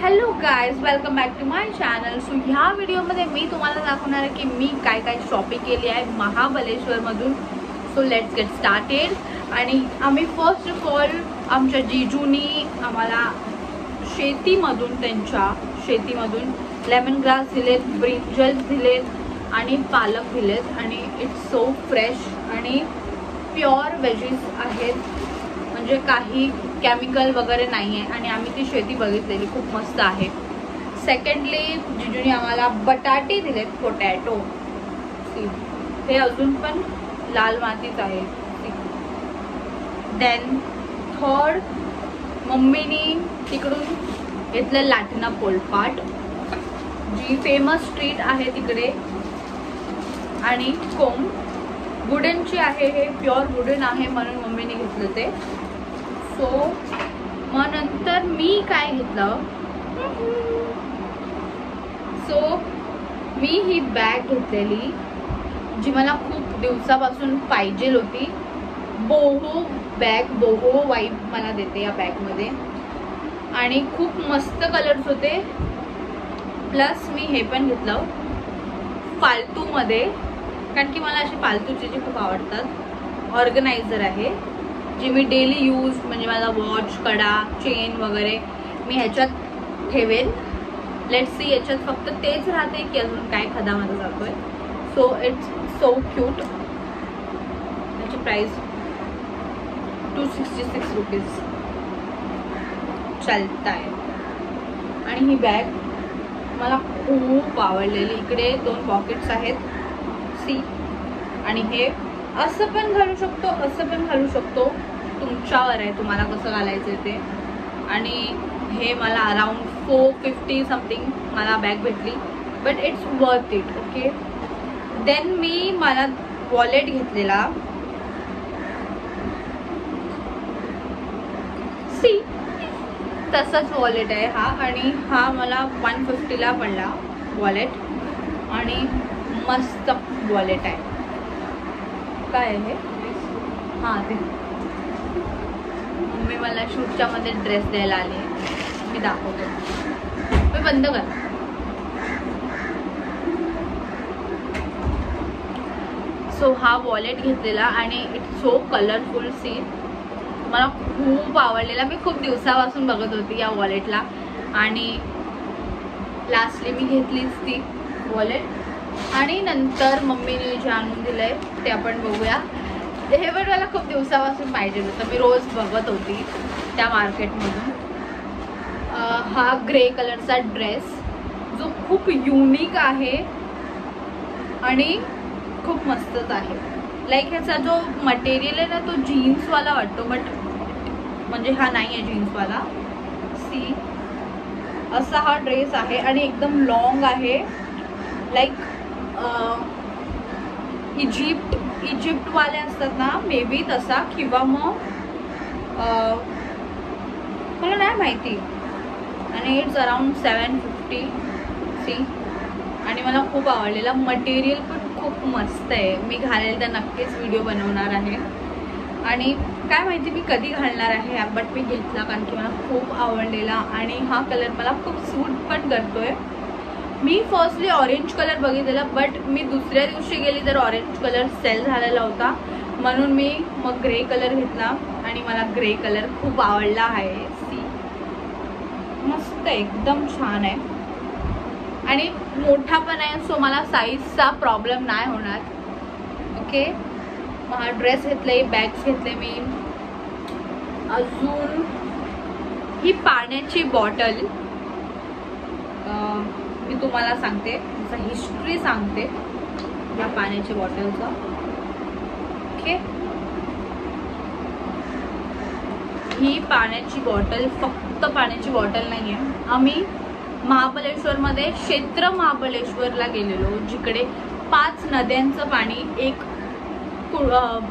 Hello guys, welcome back to my channel. So ह्या व्हिडिओमध्ये मी तुम्हाला दाखवणार आहे की मी काय काय शॉपिंग केली आहे महाबलेश्वरमधून. So let's get started. आणि आम्ही फर्स्ट ऑफ ऑल आमच्या जीजूनी आम्हाला त्यांच्या शेतीमधून लेमन ग्रास दिलेत, ब्रिंजल्स दिलेत आणि पालक दिलेत. आणि इट्स सो फ्रेश आणि प्युअर वेजीज आहेत, म्हणजे काही केमिकल वगैरे नाही आहे. आणि आम्ही ती शेती बघितलेली, खूप मस्त आहे. सेकंडली जिजूनी आम्हाला बटाटे दिलेत, पोटॅटो. हे अजून पण लाल मातीच आहे. देन थर्ड मम्मीनी तिकडून घेतलं लाटणा पोलपाट, जी फेमस स्ट्रीट आहे तिकडे. आणि कोंब वुडनची आहे, हे प्युअर वुडन आहे म्हणून मम्मीने घेतलं ते. सो मग नंतर मी काय घेतलं, सो मी ही बॅग घेतलेली जी मला खूप दिवसापासून पाहिजे होती. बोहो बॅग, बोहो वाईब मला देते या बॅगमध्ये. आणि खूप मस्त कलर्स होते. प्लस मी हे पण घेतलं फालतूमध्ये, कारण की मला अशी फालतू चीजे खूप आवडतात. ऑर्गनायझर आहे जी मी डेली यूज, म्हणजे माझा वॉच, कडा, चेन वगैरे मी ह्याच्यात ठेवेल. लेट्स सी याच्यात फक्त तेच राहते की अजून काय खदा माझा जातोय. So it's so cute. याची प्राइस 266 रुपीज चालत आहे. आणि ही बॅग मला खूप आवडलेली. इकडे 2 पॉकेट्स आहेत, सी. आणि हे असं पण घालू शकतो, असं पण घालू शकतो, तुमच्यावर आहे तुम्हाला कसं घालायचं ते. आणि हे मला अराउंड 450 समथिंग मला बॅग भेटली, but it's worth it. Okay. Then मला वॉलेट घेतलेला, सी तसाच वॉलेट आहे हा. आणि हा मला 150ला पडला वॉलेट. आणि मस्त वॉलेट आहे. काय आहे? हां, ते मम्मी मला शूटच्या मध्ये ड्रेस द्यायला आली. मी दाखवतो, मी बंद कर. सो हा वॉलेट घेतलेला आणि इट्स सो कलरफुल. सी मला खूप आवडलेला. मी खूप दिवसापासून बघत होती या वॉलेटला आणि लास्टली मी घेतलीच ती वॉलेट. आणि नंतर मम्मीने जे आणून दिलंय ते आपण बघूया. हे पण मला खूप दिवसापासून पाहिजे होतं, मी रोज बघत होती त्या मार्केटमधून. हा ग्रे कलरचा ड्रेस जो खूप युनिक आहे आणि खूप मस्तच आहे. लाईक ह्याचा जो मटेरियल आहे ना तो जीन्सवाला वाटतो, बट म्हणजे हा नाही आहे जीन्सवाला. सी असा हा ड्रेस आहे आणि एकदम लॉंग आहे. लाईक इजिप्टवाले असतात ना, मे बी तसा, किंवा मग मला नाही माहिती. आणि इट्स अराउंड 750. सी आणि मला खूप आवडलेला. मटेरियल पण खूप मस्त आहे. मी घालेल तर नक्कीच व्हिडिओ बनवणार आहे. आणि काय माहिती मी कधी घालणार आहे, बट मी घेतला कारण की मला खूप आवडलेला. आणि हा कलर मला खूप सूट पण करतोय. मी फर्स्टली ऑरेंज कलर बघितलेला, बट मी दुसऱ्या दिवशी गेली तर ऑरेंज कलर सेल झालेला होता, म्हणून मी मग ग्रे कलर घेतला. आणि मला ग्रे कलर खूप आवडला आहे. सी मस्त, एकदम छान आहे. आणि मोठा पण आहे, सो मला साईजचा प्रॉब्लेम नाही होणार. ओके. हा ड्रेस घेतले, बॅग्स घेतले मी. अजून ही पाण्याची बॉटल मी तुम्हाला सांगते, त्याचा हिस्ट्री सांगते या पाण्याच्या बॉटलचा. ओके. ही पाण्याची बॉटल फक्त पाण्याची बॉटल नाही आहे. आम्ही महाबलेश्वरमध्ये क्षेत्र महाबलेश्वरला गेलेलो, जिकडे 5 नद्यांचं पाणी एक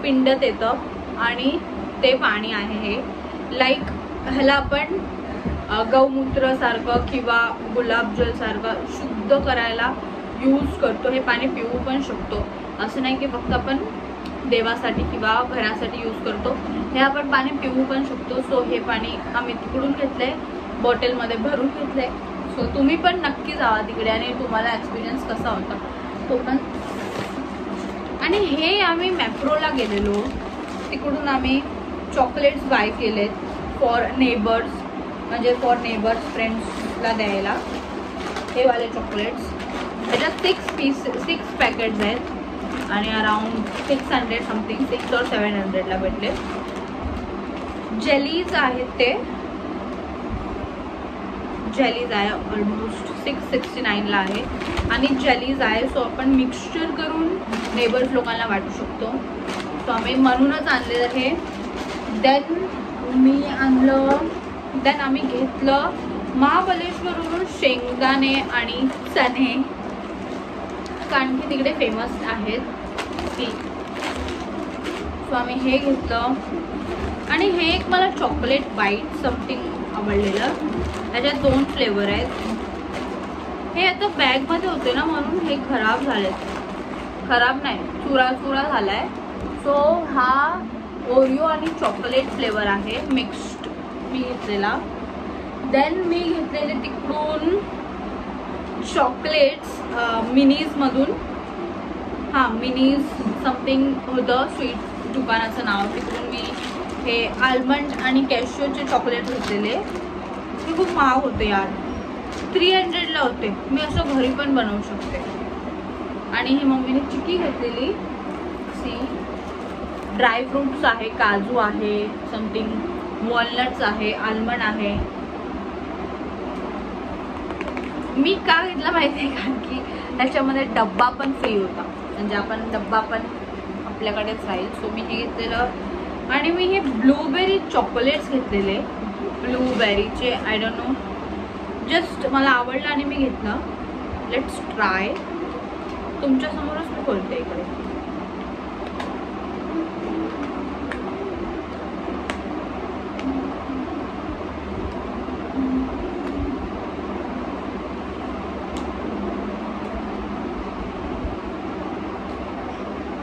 पिंडत येतं. आणि ते पाणी आहे हे, लाईक ह्याला आपण गौमूत्र सारखं किंवा गुलाबजल सारखं शुद्ध करायला यूज करतो. हे पाणी पिऊ पण शकतो, असं नाही की फक्त आपण देवासाठी किंवा घरासाठी यूज करतो. हे आपण पाणी पिऊ पण शकतो. सो हे पाणी आम्ही तिकडून घेतलंय. बॉटलमध्ये भरून घेतले. सो तुम्ही पण नक्की जावा तिकडे आणि तुम्हाला एक्सपिरियन्स कसा होता तो पण. आणि हे आम्ही मॅप्रोला गेलेलो, तिकडून आम्ही चॉकलेट्स बाय केलेत फॉर नेबर्स, म्हणजे फॉर नेबर्स फ्रेंड्सला द्यायला. हे वाले चॉकलेट्स त्याच्यात 6 पॅकेट्स आहेत आणि अराउंड 600 समथिंग, 600 or 700ला भेटले. जेलीज आहेत, ते जेलीज आहे ऑलमोस्ट 669ला आहे आणि जेलीज आहे. सो आपण मिक्सचर करून नेबर्स लोकांना वाटू शकतो. सो आम्ही म्हणूनच आणलेलं हे. देन आम्ही घेतलं महाबळेश्वरवरून शेंगदाणे आणि चणे, कारण की तिकडे फेमस आहेत ती. सो आम्ही हे घेतलं. आणि हे एक मला चॉकलेट बाईट समथिंग आवडलेलं, त्याच्यात 2 फ्लेवर आहेत. हे आता बॅगमध्ये होते ना म्हणून हे खराब झालेत. खराब नाही, चुरा झालाय. सो हा ओरिओ आणि चॉकलेट फ्लेवर आहे मिक्स्ड मी घेतलेला. देन मी घेतलेले तिकडून चॉकलेट्स मिनीजमधून. हां, मिनीज समथिंग होतं स्वीट दुकानाचं नाव. तिकडून मी हे आल्मंड आणि कॅशियोचे चॉकलेट घेतलेले. ते खूप महाग होते यार, 300ला होते. मी असं घरी पण बनवू शकते. आणि ही मम्मीने चिक्की घेतलेली. सी ड्रायफ्रूट्स आहे, काजू आहे, समथिंग वॉलनट्स आहे, आल्मंड आहे. मी का घेतला माहिती आहे, कारण की त्याच्यामध्ये डब्बा पण फ्री होता, म्हणजे आपण डब्बा पण आपल्याकडेच राहील. सो मी हे घेतलेलं. आणि मी हे ब्लूबेरी चॉकलेट्स घेतलेले, ब्लूबेरीचे. आय डोंट नो, जस्ट मला आवडलं आणि मी घेतलं. Let's try. तुमच्यासमोरच मी खोलते इकडे.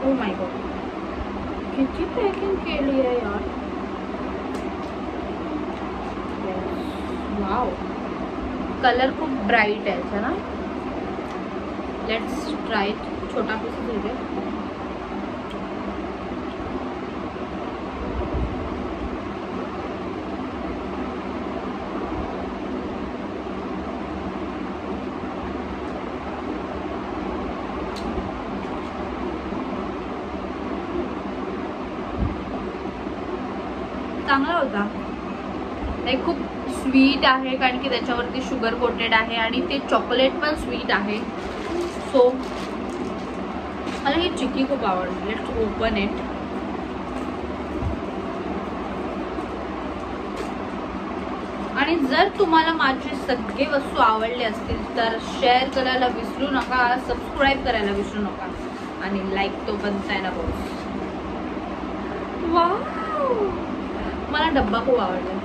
ओ माय गॉड, किती पॅकिंग केली आहे यार. वाव, कलर खूप ब्राईट आहे ना. Let's try. छोटा पीस घेते. चांगला होता. हे खूप स्वीट आहे कारण की त्याच्यावरती शुगर कोटेड आहे आणि ते चॉकलेट पण स्वीट आहे. सो मला ही चिक्की खूप आवडली. Let's open it. आणि जर तुम्हाला माझे सगळे वस्तू आवडले असतील तर शेअर करायला विसरू नका, सबस्क्राईब करायला विसरू नका आणि लाईक तो बनताना बघ. वाव, मला डब्बा खूप आवडला.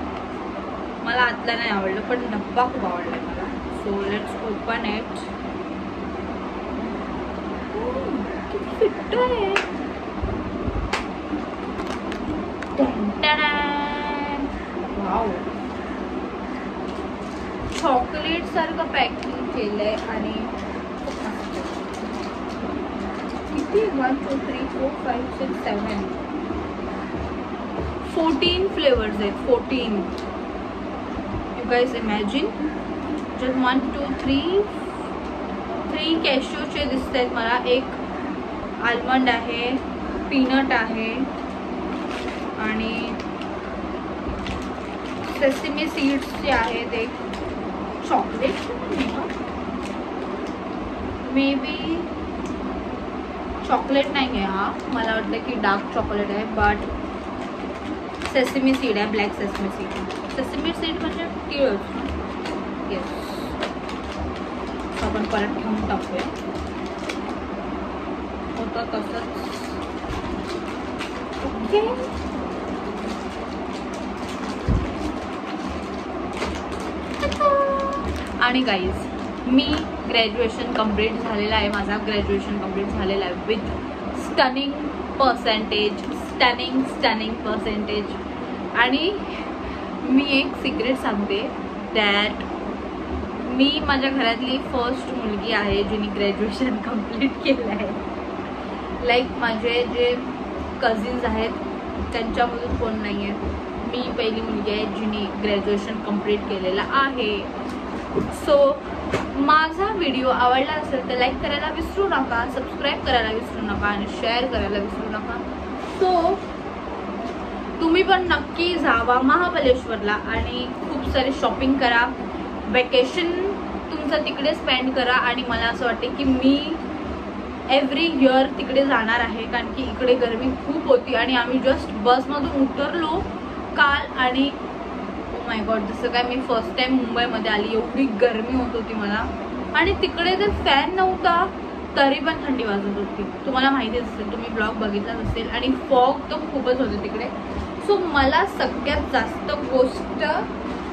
मला आतला नाही आवडलं पण डब्बा खूप आवडला मला. So let's open it. किती फिट आहे. वाव, चॉकलेट सारखं पॅकिंग केलंय आणि किती 1 2 3 4 5 6 7 14 फ्लेवर्स आहेत. 14. You guys imagine. जस्ट 1 2 3 कॅशियोचे दिसत आहेत मला. एक आल्मंड आहे, पीनट आहे आणि सेसमी सीड्सचे आहेत. एक चॉकलेट मे बी चॉकलेट नाही आहे हा, मला वाटतं की डार्क चॉकलेट आहे. बट सेसमी सीड आहे, black sesame seed. Sesame seed म्हणजे तिळच. येस, आपण परत घेऊन टाकूया. होतं तसंच. ओके, आणि गाईज मी ग्रॅज्युएशन कंप्लीट झालेलं आहे. माझा ग्रॅज्युएशन कंप्लीट झालेला आहे with stunning percentage. Stunning percentage. आणि मी एक सिक्रेट सांगते, दॅट मी माझ्या घरातली फर्स्ट मुलगी आहे जिने ग्रॅज्युएशन कंप्लीट केलं आहे. लाईक माझे जे कझिन्स आहेत त्यांच्यामधून कोण नाही आहे, मी पहिली मुलगी आहे जिने ग्रॅज्युएशन कंप्लीट केलेलं आहे. सो माझा व्हिडिओ आवडला असेल तर लाईक करायला विसरू नका, सबस्क्राईब करायला विसरू नका आणि शेअर करायला विसरू नका. सो तुम्ही पण नक्की जावा महाबळेश्वरला आणि खूप सारी शॉपिंग करा, वेकेशन तुमचं तिकडे स्पेंड करा. आणि मला असं वाटतं की मी एव्हरी इयर तिकडे जाणार आहे, कारण की इकडे गरमी खूप होती आणि आम्ही जस्ट बसमधून उतरलो काल आणि ओ माय गॉड, जसं काय मी फर्स्ट टाइम मुंबईमध्ये आली, एवढी गरमी होत होती मला. आणि तिकडे जर फॅन नव्हता तरी पण थंडी वाजत होती, तुम्हाला माहितीच असेल, तुम्ही ब्लॉग बघितलाच असेल. आणि फॉग तर खूपच होते तिकडे. सो मला सगळ्यात जास्त गोष्ट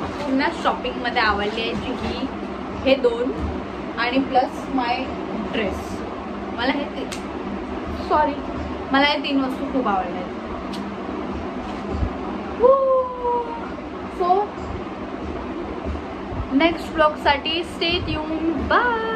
पूर्ण शॉपिंगमध्ये आवडली आहे जी हे दोन आणि प्लस माय ड्रेस. मला हे मला हे 3 वस्तू खूप आवडल्या आहेत. सो नेक्स्ट ब्लॉगसाठी स्टे ट्यून. बाय.